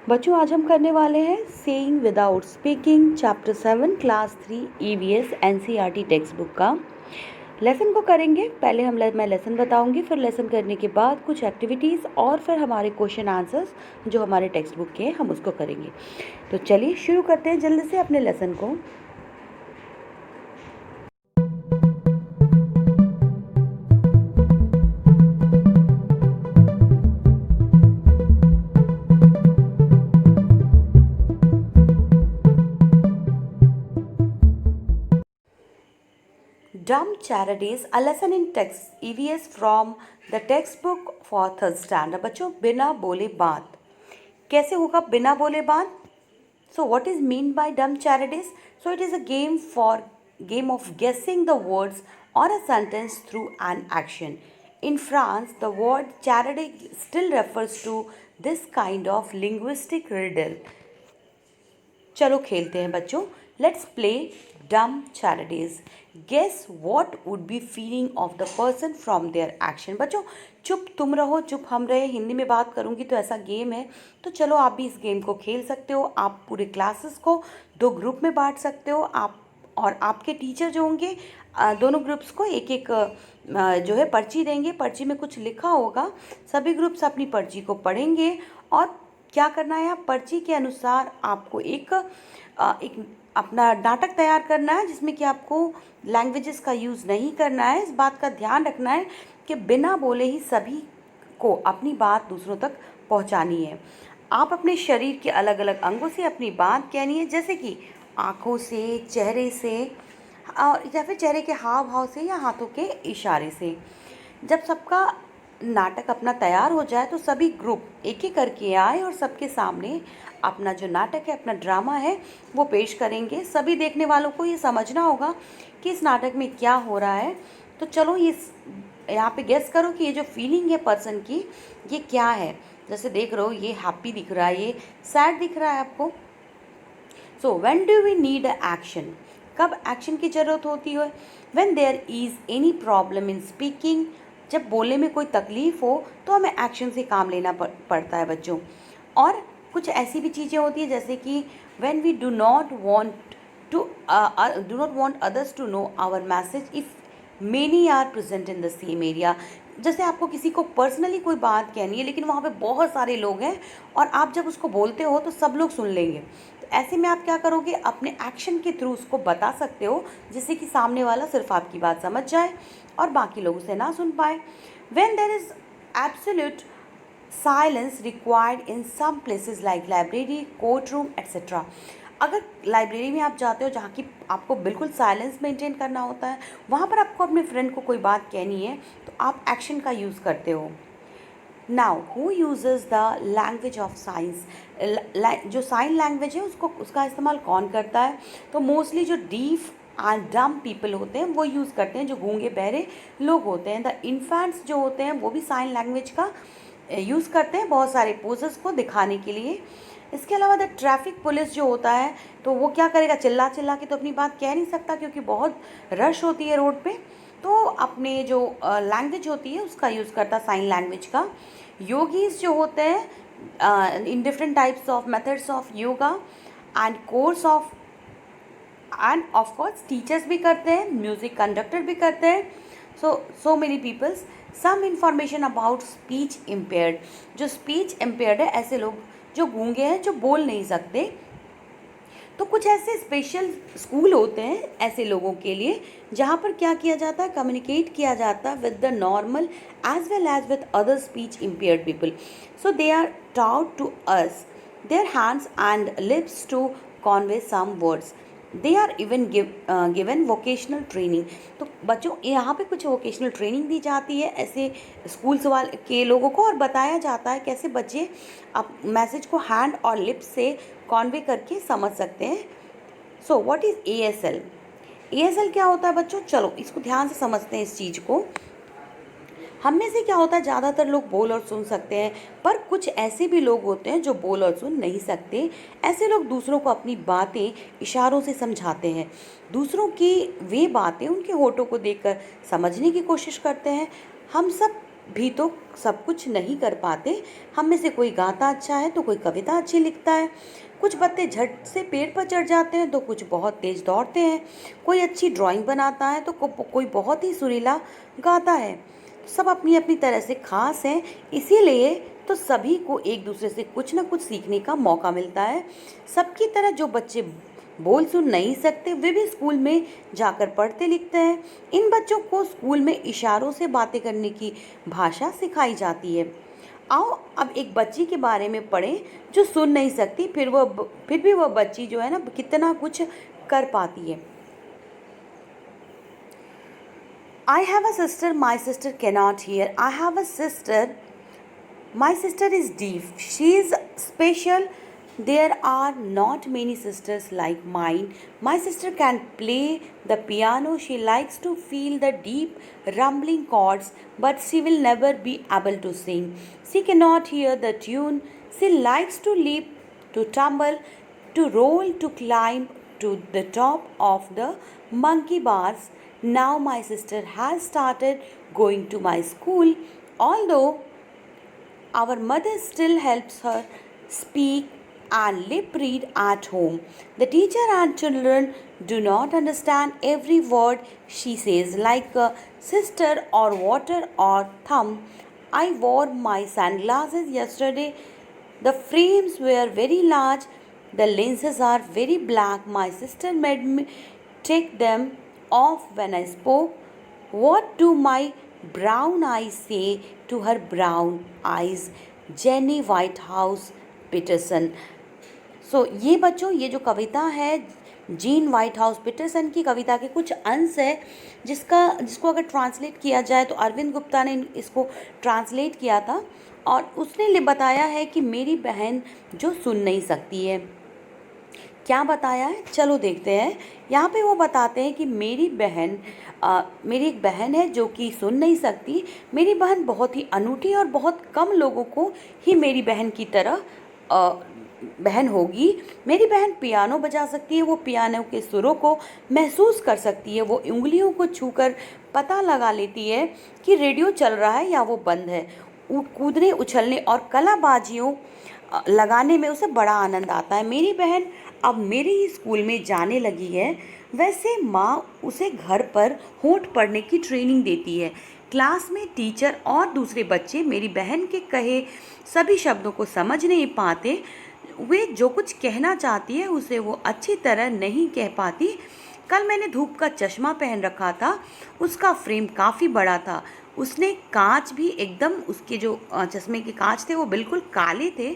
बच्चों आज हम करने वाले हैं saying without speaking chapter 7 class 3 EVS NCERT text book का लेसन को करेंगे। पहले मैं लेसन बताऊंगी, फिर लेसन करने के बाद कुछ एक्टिविटीज़ और फिर हमारे क्वेश्चन आंसर्स जो हमारे टेक्स्ट बुक के हैं हम उसको करेंगे। तो चलिए शुरू करते हैं जल्दी से अपने लेसन को। Dumb Charities, a lesson in text EVS from the textbook for third standard। बच्चों बिना बोले बात कैसे होगा? बिना बोले बात। So what is mean by dumb charities? So it is a game of guessing the words or a sentence through an action. In France, the word charity still refers to this kind of linguistic riddle। चलो खेलते हैं बच्चों। Let's play dumb charades. Guess what would be feeling of the person from their action. बच्चों चुप तुम रहो चुप हम रहे, हिंदी में बात करूंगी तो ऐसा गेम है। तो चलो आप भी इस गेम को खेल सकते हो। आप पूरे क्लासेस को दो ग्रुप में बांट सकते हो। आप और आपके टीचर जो होंगे दोनों ग्रुप्स को एक एक जो है पर्ची देंगे। पर्ची में कुछ लिखा होगा। सभी ग्रुप्स अपनी पर्ची को पढ़ेंगे और क्या करना है, आप पर्ची के अनुसार आपको एक अपना नाटक तैयार करना है जिसमें कि आपको लैंग्वेजेस का यूज़ नहीं करना है। इस बात का ध्यान रखना है कि बिना बोले ही सभी को अपनी बात दूसरों तक पहुंचानी है। आप अपने शरीर के अलग अलग अंगों से अपनी बात कहनी है, जैसे कि आँखों से, चेहरे से या फिर चेहरे के हाव भाव से या हाथों के इशारे से। जब सबका नाटक अपना तैयार हो जाए तो सभी ग्रुप एक एक करके आए और सबके सामने अपना जो नाटक है, अपना ड्रामा है वो पेश करेंगे। सभी देखने वालों को ये समझना होगा कि इस नाटक में क्या हो रहा है। तो चलो ये यहाँ पे गेस करो कि ये जो फीलिंग है पर्सन की ये क्या है। जैसे देख रहे हो ये हैप्पी दिख रहा है, ये सैड दिख रहा है आपको। So when do we need action? कब एक्शन की ज़रूरत होती है? When there is any problem in speaking. जब बोलने में कोई तकलीफ़ हो तो हमें एक्शन से काम लेना पड़ता है बच्चों। और कुछ ऐसी भी चीज़ें होती हैं जैसे कि when we do not want others to know our message if many are present in the same area. जैसे आपको किसी को पर्सनली कोई बात कहनी है लेकिन वहाँ पे बहुत सारे लोग हैं और आप जब उसको बोलते हो तो सब लोग सुन लेंगे। तो ऐसे में आप क्या करोगे, अपने एक्शन के थ्रू उसको बता सकते हो जिससे कि सामने वाला सिर्फ आपकी बात समझ जाए और बाकी लोग उसे ना सुन पाए। When there is absolute silence required in some places like library, court room etcetera. अगर लाइब्रेरी में आप जाते हो जहाँ की आपको बिल्कुल साइलेंस मेंटेन करना होता है, वहाँ पर आपको अपने फ्रेंड को कोई बात कहनी है तो आप एक्शन का यूज़ करते हो। Now who uses the language of science? जो साइन लैंग्वेज है उसका इस्तेमाल कौन करता है? तो मोस्टली जो डीफ एंड डम पीपल होते हैं वो यूज़ करते हैं, जो गूंगे बहरे लोग होते हैं। द इन्फेंट्स जो होते हैं वो भी साइन लैंग्वेज का यूज़ करते हैं बहुत सारे पोजेस को दिखाने के लिए। इसके अलावा द ट्रैफिक पुलिस जो होता है तो वो क्या करेगा, चिल्ला चिल्ला के तो अपनी बात कह नहीं सकता क्योंकि बहुत रश होती है रोड पे। तो अपने जो लैंग्वेज होती है उसका यूज़ करता साइन लैंग्वेज का। योगीज जो होते हैं in different types of methods of yoga and course of end of course teachers भी करते हैं, म्यूज़िक कंडक्टर भी करते हैं। So many peoples. Some information about speech impaired. जो स्पीच इम्पेयर्ड है, ऐसे लोग जो गूंगे हैं, जो बोल नहीं सकते, तो कुछ ऐसे स्पेशल स्कूल होते हैं ऐसे लोगों के लिए जहाँ पर क्या किया जाता है, कम्युनिकेट किया जाता है with the normal as well as with other speech impaired people. So they are taught to us their hands and lips to convey some words. They are even given vocational training. तो बच्चों यहाँ पे कुछ vocational training दी जाती है ऐसे schools वाले के लोगों को और बताया जाता है कैसे बच्चे आप मैसेज को हैंड और लिप्स से कॉन्वे करके समझ सकते हैं। So what is ASL? ASL क्या होता है बच्चों? चलो इसको ध्यान से समझते हैं इस चीज़ को। हम में से क्या होता है, ज़्यादातर लोग बोल और सुन सकते हैं, पर कुछ ऐसे भी लोग होते हैं जो बोल और सुन नहीं सकते। ऐसे लोग दूसरों को अपनी बातें इशारों से समझाते हैं। दूसरों की वे बातें उनके होठों को देखकर समझने की कोशिश करते हैं। हम सब भी तो सब कुछ नहीं कर पाते। हम में से कोई गाता अच्छा है तो कोई कविता अच्छी लिखता है, कुछ बच्चे झट से पेड़ पर चढ़ जाते हैं तो कुछ बहुत तेज दौड़ते हैं, कोई अच्छी ड्राइंग बनाता है तो कोई बहुत ही सुरीला गाता है। सब अपनी अपनी तरह से खास हैं, इसीलिए तो सभी को एक दूसरे से कुछ ना कुछ सीखने का मौका मिलता है। सबकी तरह जो बच्चे बोल सुन नहीं सकते वे भी स्कूल में जाकर पढ़ते लिखते हैं। इन बच्चों को स्कूल में इशारों से बातें करने की भाषा सिखाई जाती है। आओ अब एक बच्ची के बारे में पढ़ें जो सुन नहीं सकती, फिर भी वह बच्ची जो है ना कितना कुछ कर पाती है। I have a sister, my sister cannot hear. I have a sister, my sister is deaf. She is special. There are not many sisters like mine. My sister can play the piano. She likes to feel the deep rumbling chords, but she will never be able to sing. She cannot hear the tune. She likes to leap, to tumble, to roll, to climb to the top of the monkey bars. Now my sister has started going to my school, although our mother still helps her speak and lip read at home. The teacher and children do not understand every word she says, like sister or water or thumb. I wore my sunglasses yesterday. The frames were very large, the lenses are very black. My sister made me take them off when I spoke. What do my brown eyes say to her brown eyes? Jenny white house Peterson. ये बच्चों, ये जो कविता है gene white house Peterson की कविता के कुछ अंश है जिसको अगर ट्रांसलेट किया जाए तो अरविंद गुप्ता ने इसको ट्रांसलेट किया था और उसने बताया है कि मेरी बहन जो सुन नहीं सकती है। क्या बताया है, चलो देखते हैं। यहाँ पे वो बताते हैं कि मेरी एक बहन है जो कि सुन नहीं सकती। मेरी बहन बहुत ही अनूठी और बहुत कम लोगों को ही मेरी बहन की तरह बहन होगी। मेरी बहन पियानो बजा सकती है, वो पियानो के सुरों को महसूस कर सकती है, वो उंगलियों को छूकर पता लगा लेती है कि रेडियो चल रहा है या वो बंद है। कूदने, उछलने और कलाबाजियों लगाने में उसे बड़ा आनंद आता है। मेरी बहन अब मेरे ही स्कूल में जाने लगी है। वैसे माँ उसे घर पर होंठ पढ़ने की ट्रेनिंग देती है। क्लास में टीचर और दूसरे बच्चे मेरी बहन के कहे सभी शब्दों को समझ नहीं पाते। वे जो कुछ कहना चाहती है उसे वो अच्छी तरह नहीं कह पाती। कल मैंने धूप का चश्मा पहन रखा था, उसका फ्रेम काफ़ी बड़ा था। उसने कांच भी एकदम, उसके जो चश्मे के कांच थे वो बिल्कुल काले थे।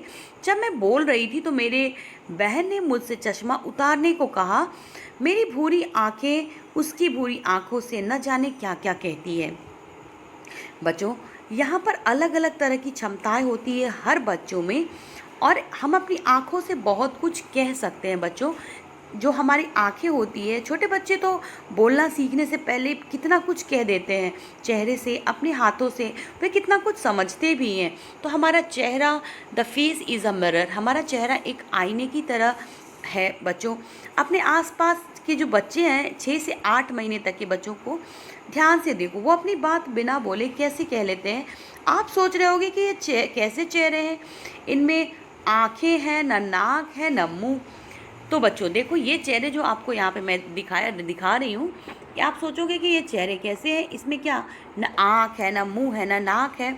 जब मैं बोल रही थी तो मेरे बहन ने मुझसे चश्मा उतारने को कहा। मेरी भूरी आंखें उसकी भूरी आंखों से न जाने क्या क्या कहती है। बच्चों, यहाँ पर अलग अलग तरह की क्षमताएं होती है हर बच्चों में और हम अपनी आँखों से बहुत कुछ कह सकते हैं। बच्चों, जो हमारी आँखें होती है, छोटे बच्चे तो बोलना सीखने से पहले कितना कुछ कह देते हैं चेहरे से, अपने हाथों से, वे कितना कुछ समझते भी हैं। तो हमारा चेहरा, the face is a mirror, हमारा चेहरा एक आईने की तरह है। बच्चों, अपने आसपास के जो बच्चे हैं 6 से 8 महीने तक के बच्चों को ध्यान से देखो, वो अपनी बात बिना बोले कैसे कह लेते हैं। आप सोच रहे होगे कि ये कैसे चेहरे हैं, इनमें आँखें हैं, न नाक है, न मुँह। तो बच्चों देखो, ये चेहरे जो आपको यहाँ पे मैं दिखा रही हूँ, कि आप सोचोगे कि ये चेहरे कैसे हैं, इसमें क्या न आँख है, न मुँह है, न नाक है।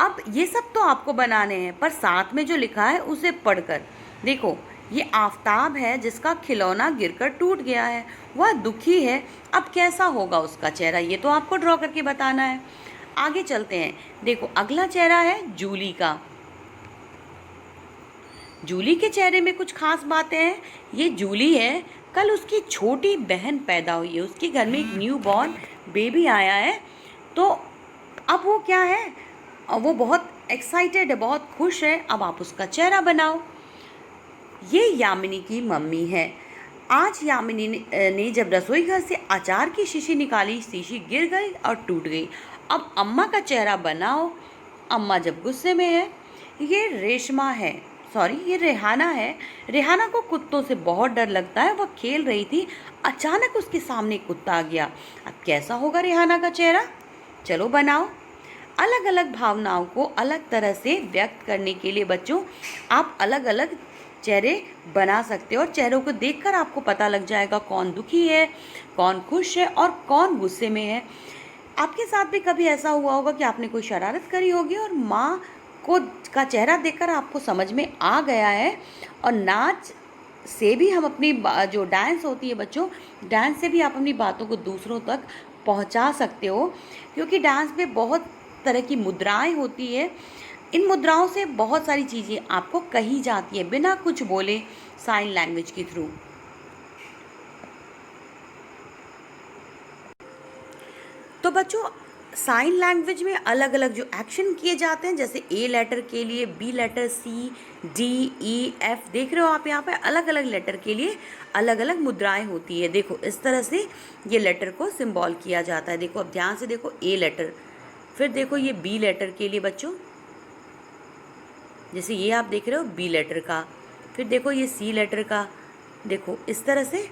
अब ये सब तो आपको बनाने हैं, पर साथ में जो लिखा है उसे पढ़कर देखो। ये आफताब है जिसका खिलौना गिरकर टूट गया है, वह दुखी है। अब कैसा होगा उसका चेहरा, ये तो आपको ड्रॉ करके बताना है। आगे चलते हैं। देखो, अगला चेहरा है जूली का। जूली के चेहरे में कुछ खास बातें हैं। ये जूली है, कल उसकी छोटी बहन पैदा हुई है, उसके घर में एक न्यू बॉर्न बेबी आया है। तो अब वो क्या है, वो बहुत एक्साइटेड है, बहुत खुश है। अब आप उसका चेहरा बनाओ। ये यामिनी की मम्मी है। आज यामिनी ने जब रसोई घर से अचार की शीशी निकाली, शीशी गिर गई और टूट गई। अब अम्मा का चेहरा बनाओ। अम्मा जब गुस्से में है। ये ये रेहाना है। रेहाना को कुत्तों से बहुत डर लगता है। वह खेल रही थी, अचानक उसके सामने कुत्ता आ गया। अब कैसा होगा रेहाना का चेहरा, चलो बनाओ। अलग अलग भावनाओं को अलग तरह से व्यक्त करने के लिए बच्चों आप अलग अलग चेहरे बना सकते हो और चेहरों को देखकर आपको पता लग जाएगा कौन दुखी है, कौन खुश है और कौन गुस्से में है। आपके साथ भी कभी ऐसा हुआ होगा कि आपने कोई शरारत करी होगी और माँ को का चेहरा देखकर आपको समझ में आ गया है। और नाच से भी हम अपनी जो डांस होती है बच्चों, डांस से भी आप अपनी बातों को दूसरों तक पहुंचा सकते हो, क्योंकि डांस में बहुत तरह की मुद्राएं होती है। इन मुद्राओं से बहुत सारी चीज़ें आपको कही जाती है बिना कुछ बोले, साइन लैंग्वेज के थ्रू। तो बच्चों साइन लैंग्वेज में अलग अलग जो एक्शन किए जाते हैं, जैसे ए लेटर के लिए बी लेटर, सी, डी, ई, एफ, देख रहे हो आप यहाँ पे अलग अलग लेटर के लिए अलग अलग मुद्राएं होती है। देखो इस तरह से ये लेटर को सिंबल किया जाता है। देखो अब ध्यान से देखो ए लेटर, फिर देखो ये बी लेटर के लिए बच्चों, जैसे ये आप देख रहे हो बी लेटर का, फिर देखो ये सी लेटर का, देखो इस तरह से।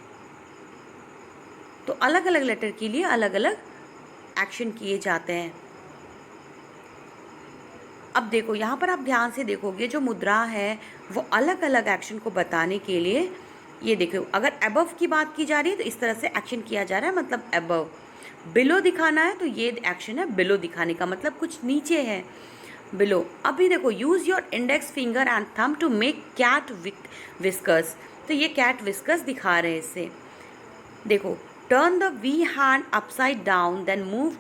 तो अलग अलग लेटर के लिए अलग अलग एक्शन किए जाते हैं। अब देखो यहाँ पर आप ध्यान से देखोगे जो मुद्रा है वो अलग अलग एक्शन को बताने के लिए, ये देखो अगर अबव की बात की जा रही है तो इस तरह से एक्शन किया जा रहा है, मतलब अबव। बिलो दिखाना है तो ये एक्शन है बिलो दिखाने का, मतलब कुछ नीचे है, बिलो। अभी देखो use your index finger and thumb to make cat whiskers, तो ये कैट विस्कर्स दिखा रहे हैं इससे। देखो turn the V hand upside down then move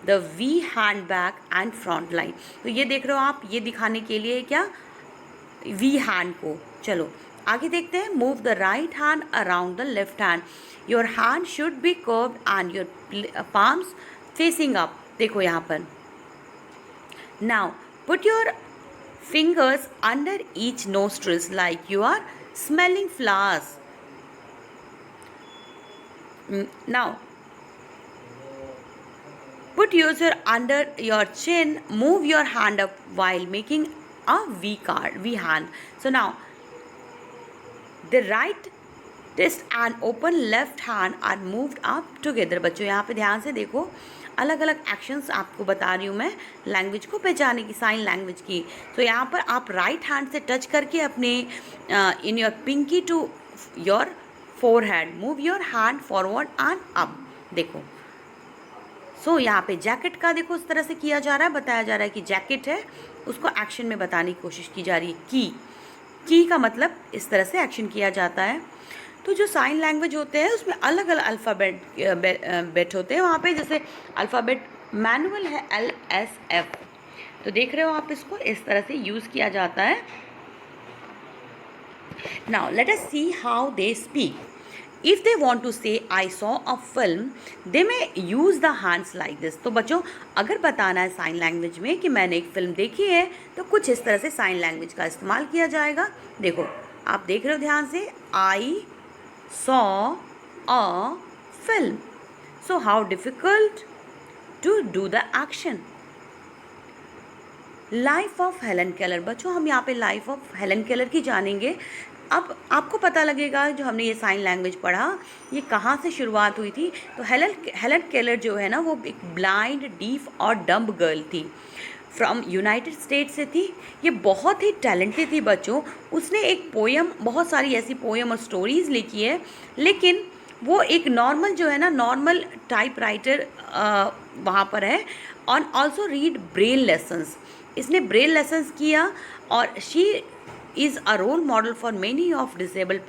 the V hand back and front line, तो ये देख रहे हो आप, ये दिखाने के लिए क्या वी हैंड को। चलो आगे देखते हैं। Move the right hand around the left hand, your hand should be curved and your palms facing up, देखो यहाँ पर। Now put your fingers under each nostrils like you are smelling flowers. Now put user under your chin, move your hand up while making a V hand. So now the right wrist and open left hand are moved up together। बच्चों यहाँ पे ध्यान से देखो, अलग अलग actions आपको बता रही हूँ मैं लैंग्वेज को पहचाने की, साइन लैंग्वेज की। तो यहाँ पर आप राइट हैंड से टच करके अपने in your pinky to your forehead, move your hand forward and up, देखो। सो यहाँ पे जैकेट का देखो इस तरह से किया जा रहा है, बताया जा रहा है कि जैकेट है, उसको एक्शन में बताने की कोशिश की जा रही है। की का मतलब इस तरह से एक्शन किया जाता है। तो जो साइन लैंग्वेज होते हैं उसमें अलग अलग अल्फ़ाबेट होते हैं वहाँ पे, जैसे अल्फ़ाबेट मैनुअल है LSF, तो देख रहे हो आप, इसको इस तरह से यूज़ किया जाता है। Now let us see how they speak. If they want to say I saw a film they may use the hands like this. तो बच्चों अगर बताना है साइन लैंग्वेज में कि मैंने एक फ़िल्म देखी है तो कुछ इस तरह से साइन लैंग्वेज का इस्तेमाल किया जाएगा। देखो आप देख रहे हो ध्यान से, I saw a film, so how difficult to do the action. Life of Helen Keller, बच्चों हम यहाँ पे लाइफ ऑफ हेलन केलर की जानेंगे। अब आपको पता लगेगा जो हमने ये साइन लैंग्वेज पढ़ा ये कहाँ से शुरुआत हुई थी। तो हेलन केलर जो है ना वो एक ब्लाइंड, डीफ और डम्ब गर्ल थी, फ्रॉम यूनाइटेड स्टेट्स से थी। ये बहुत ही टैलेंटेड थी बच्चों। उसने एक पोयम, बहुत सारी ऐसी पोयम और स्टोरीज़ लिखी है, लेकिन वो एक नॉर्मल जो है ना, नॉर्मल टाइप राइटर वहाँ पर है। और ऑल्सो रीड ब्रेल लेसन्स, इसने ब्रेल लेसन्स किया। और she is a role model for many of disabled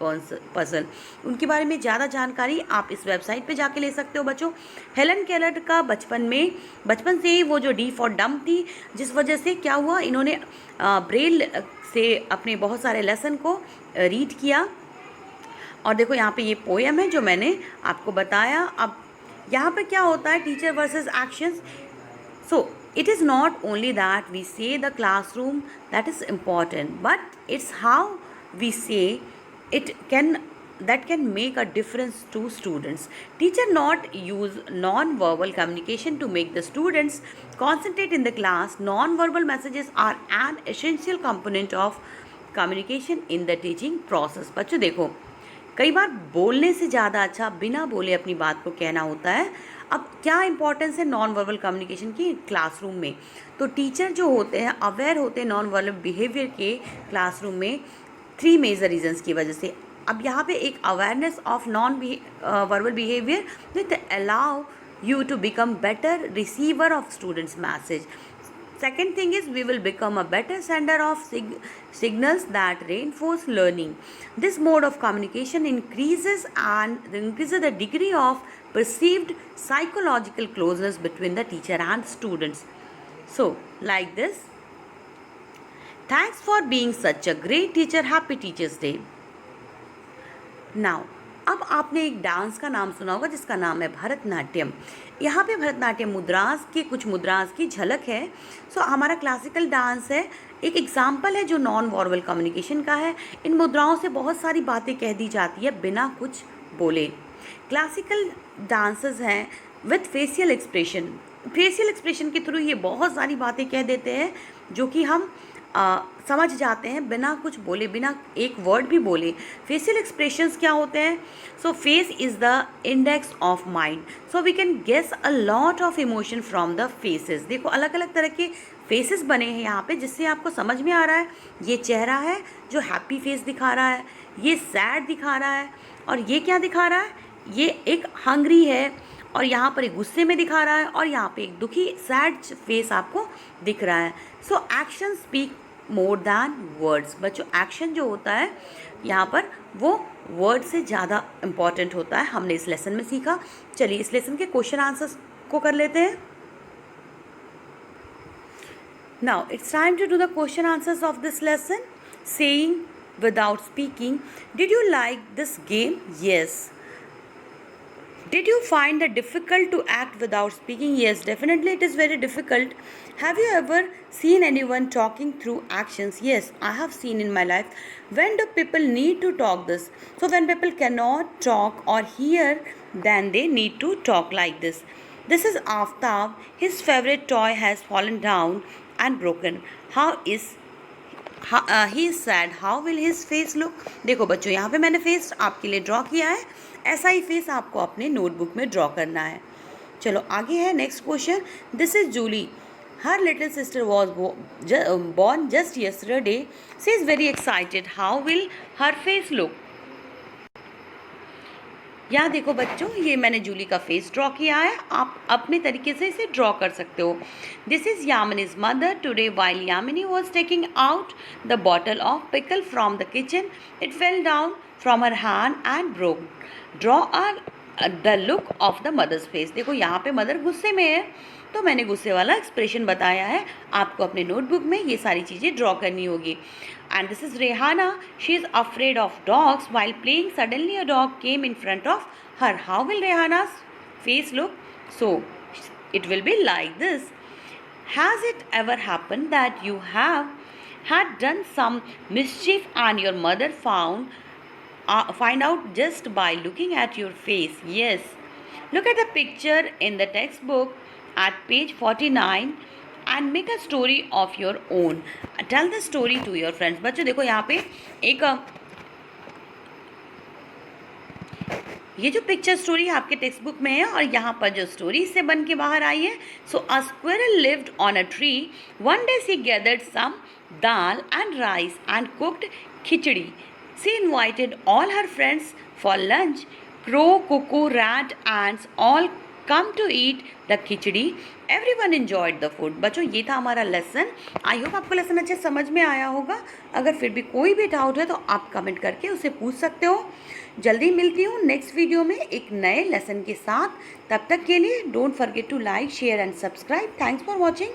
person. उनके बारे में ज़्यादा जानकारी आप इस वेबसाइट पे जाके ले सकते हो बच्चों। हेलन केलर का बचपन से ही वो जो डीफ और डम थी, जिस वजह से क्या हुआ, इन्होंने ब्रेल से अपने बहुत सारे लेसन को रीड किया। और देखो यहाँ पे ये पोएम है जो मैंने आपको बताया। अब यहाँ पे क्या होता है, teacher versus actions. So it is not only that we say the classroom that is important, but it's how we say it that can make a difference to students. Teacher not use non-verbal communication to make the students concentrate in the class. Non-verbal messages are an essential component of communication in the teaching process. बच्चों देखो, कई बार बोलने से ज़्यादा अच्छा बिना बोले अपनी बात को कहना होता है। अब क्या इंपॉर्टेंस है नॉन वर्बल कम्युनिकेशन की क्लासरूम में? तो टीचर जो होते हैं अवेयर होते हैं नॉन वर्बल बिहेवियर के क्लासरूम में 3 मेजर रीजंस की वजह से। अब यहाँ पे एक awareness of non verbal behaviour with allow you to become better receiver of students message. Second thing is we will become a better sender of signals that reinforce learning. This mode of communication increases the degree of perceived psychological closeness between the teacher and students. So like this, thanks for being such a great teacher. Happy Teachers Day. Now अब आपने एक dance का नाम सुना होगा जिसका नाम है भरतनाट्यम। यहाँ पे भरतनाट्यम मुद्रास के कुछ मुद्रास की झलक है। सो हमारा क्लासिकल डांस है, एक एग्जाम्पल है जो नॉन वर्बल कम्युनिकेशन का है। इन मुद्राओं से बहुत सारी बातें कह दी जाती है बिना कुछ बोले। क्लासिकल डांसेस हैं with facial expression. Facial expression के थ्रू ये बहुत सारी बातें कह देते हैं जो कि हम समझ जाते हैं बिना कुछ बोले, बिना एक वर्ड भी बोले। फेशियल एक्सप्रेशंस क्या होते हैं? So face is the index of mind, so we can guess a lot of emotion from the faces. देखो अलग अलग तरह के फेसेस बने हैं यहाँ पे जिससे आपको समझ में आ रहा है ये चेहरा है जो हैप्पी फेस दिखा रहा है, ये सैड दिखा रहा है, और ये क्या दिखा रहा है, ये एक हंग्री है, और यहाँ पर एक गुस्से में दिखा रहा है, और यहाँ पे एक दुखी सैड फेस आपको दिख रहा है। So action speak more than words. बच्चों एक्शन जो होता है यहाँ पर वो वर्ड से ज़्यादा इम्पॉर्टेंट होता है, हमने इस लेसन में सीखा। चलिए इस लेसन के क्वेश्चन आंसर्स को कर लेते हैं। Now it's time to do the question answers of this lesson. Saying without speaking, did you like this game? Yes. Did you find it difficult to act without speaking? Yes, definitely it is very difficult. Have you ever seen anyone talking through actions? Yes, I have seen in my life. When do people need to talk this? So when people cannot talk or hear, then they need to talk like this. This is Aftab. His favorite toy has fallen down and broken. He is sad. How will his face look? देखो बच्चों यहाँ पे मैंने face आपके लिए draw किया है, ऐसा ही फेस आपको अपने नोटबुक में ड्रॉ करना है। चलो आगे है next question. This is Julie. Her little sister was born just yesterday. She is very excited. How will her face look? यहाँ देखो बच्चों ये मैंने जूली का फेस ड्रॉ किया है, आप अपने तरीके से इसे ड्रॉ कर सकते हो। This is Yamini's mother. Today while Yamini was taking out the bottle of pickle from the kitchen, it fell down from her hand and broke. Draw the look of the mother's face. देखो यहाँ पे mother गुस्से में है तो मैंने गुस्से वाला एक्सप्रेशन बताया है, आपको अपने नोटबुक में ये सारी चीज़ें ड्रॉ करनी होगी। And this is Rehana. She is afraid of dogs. While playing, suddenly a dog came in front of her. How will Rehana's face look? So, it will be like this. Has it ever happened that you have had done some mischief and your mother find out just by looking at your face? Yes. Look at the picture in the textbook at page 49. And make a story of your own. Tell the story to your friends. बच्चों देखो यहाँ पे एक ये जो picture story आपके text book में है और यहाँ पर जो स्टोरी से बन के बाहर आई है। So a squirrel lived on a tree. One day she gathered some dal and rice and cooked khichdi. She invited all her friends for lunch. Crow, cuckoo, rat, ants all come to eat the khichdi. Everyone enjoyed the food. बच्चों ये था हमारा lesson. I hope आपको lesson अच्छे समझ में आया होगा। अगर फिर भी कोई भी डाउट है तो आप कमेंट करके उसे पूछ सकते हो। जल्दी मिलती हूँ नेक्स्ट वीडियो में एक नए लेसन के साथ। तब तक के लिए don't forget to like, share and subscribe. Thanks for watching.